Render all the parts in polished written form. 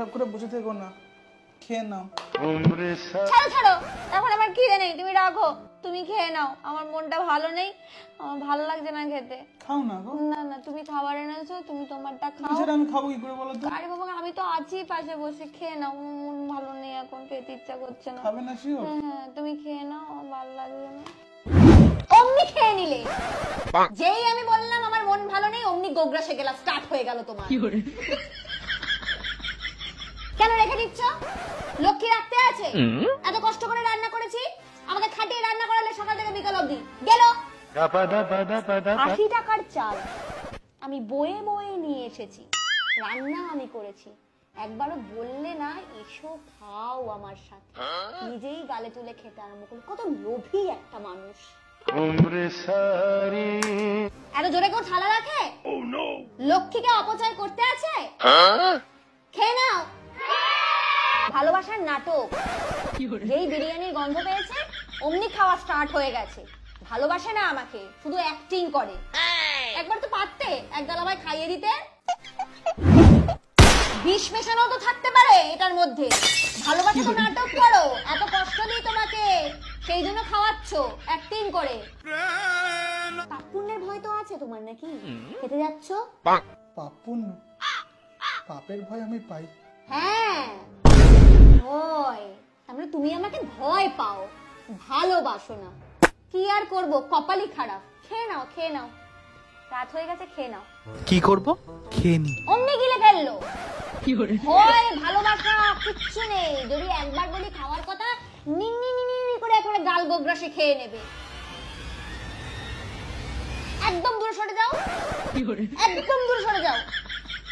খারাপ করে বসে থেকো না, খেয়ে নাও। ছাড়ো ছাড়ো, এখন আমার খিদে নেই, তুমি রাখো, তুমি খেয়ে নাও। আমার মনটা ভালো নেই, আমার ভালো লাগছে না খেতে। খাও না গো। না না, তুমি খাবার এনেছো, তুমি তোমারটা খাও। সেটা আমি খাবো কি করে বলো তো? আরে বাবা, আমি তো আছি পাশে বসে, খেয়ে নাও। মন ভালো নেই এখন, খেতে ইচ্ছা করছে না। খাবে না শিওর? হ্যাঁ, তুমি খেয়ে নাও, আমার ভালো লাগছে না। অমনি খেয়ে নিলে, যেই আমি বললাম আমার মন ভালো নেই, অমনি গোগরা সেকেলা স্টার্ট হয়ে গেল তোমার। কেন রেখে দিচ্ছ? লক্ষ্মী রাখতে আছে? এত কষ্ট করে রান্না করেছি, আমাকে খাটিয়ে রান্না করালে সকাল থেকে বিকাল অবধি গেল। 80 টাকার চাল আমি বয়ে বয়ে নিয়ে এসেছি, রান্না আমি করেছি, একবারও বললে না এসো খাও আমার সাথে, নিজেই গালে তুলে খেতে আরম্ভ করলো। কত লোভী একটা মানুষ। এত জোরে কেউ থালা রাখে? লক্ষ্মীকে অপচয় করতে আছে? খেয়ে নাও। ভালোবাসার নাটক, যেই বিরিয়ানির গন্ধ পেয়েছে অমনি খাওয়া স্টার্ট হয়ে গেছে। ভালোবাসে না আমাকে, শুধু অ্যাক্টিং করে। একবার তো পারতে এক গালাবাই খাইয়ে দিতে। বিষ মেশানো তো থাকতে পারে এটার মধ্যে। ভালোবাসা তো নাটক করো, এত কষ্ট দিই তোমাকে, সেই জন্য খাওয়াচ্ছ অ্যাক্টিং করে। পাপ পুণ্যের ভয় তো আছে তোমার নাকি? খেতে যাচ্ছ? পাপ পুণ্য? পাপের ভয় আমি পাই। হ্যাঁ, ভয়। তার মানে তুমি আমাকে ভয় পাও, ভালোবাসো না। কি আর করবো, কপালই খারাপ। খেয়ে নাও, খেয়ে নাও, রাত হয়ে গেছে, খেয়ে নাও। কি করব? খেয়ে নি। অমনি গিলে ফেললো। ভয় ভালোবাসা কিচ্ছু নেই। যদি একবার বলি খাওয়ার কথা, নিন্নি নিন্নি করে একবারে গাল গোগ্রাসে খেয়ে নেবে। একদম দূরে সরে যাও, একদম দূরে সরে যাও।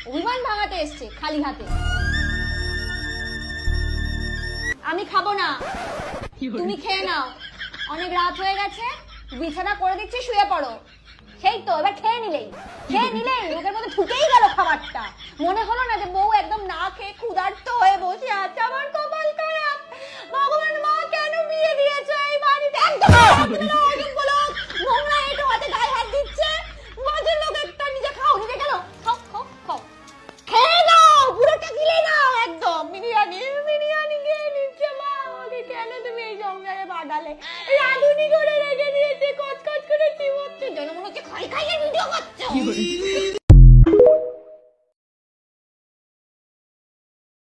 অভিমান ভাঙাতে এসছে খালি হাতে। আমি খাবো না, তুমি খেয়ে নাও। অনেক রাত হয়ে গেছে, বিছানা করে দিচ্ছি, শুয়ে পড়ো। সেই তো, এবার খেয়ে নিলেই মুখের মধ্যে ঢুকেই গেল খাবারটা। মনে হলো না যে বউ একদম না খেয়ে ক্ষুধার্ত হয়ে বসে আছে। আমার কপাল খারাপ, ভগবান মা কেন বিয়ে দিয়েছে এই বাড়িতে? একদম নোংরা এঁটো হাতে গায়ে হাত দিচ্ছে। বাজে লোক একটা। নিজে খাও, নিজে গেল। খাও খাও খাও, খেয়ে নাও, পুরোটা গিলে নাও একদম। বিরিয়ানি বিরিয়ানি খেয়ে নিচ্ছে মা। আমাকে কেন তুমি এই সংসারে পাঠালে? রাঁধুনি করে রেখে দিয়েছে, কচকচ করে চিবোচ্ছে, যেন মনে হচ্ছে খাই খাইয়ে ভিডিও করছো।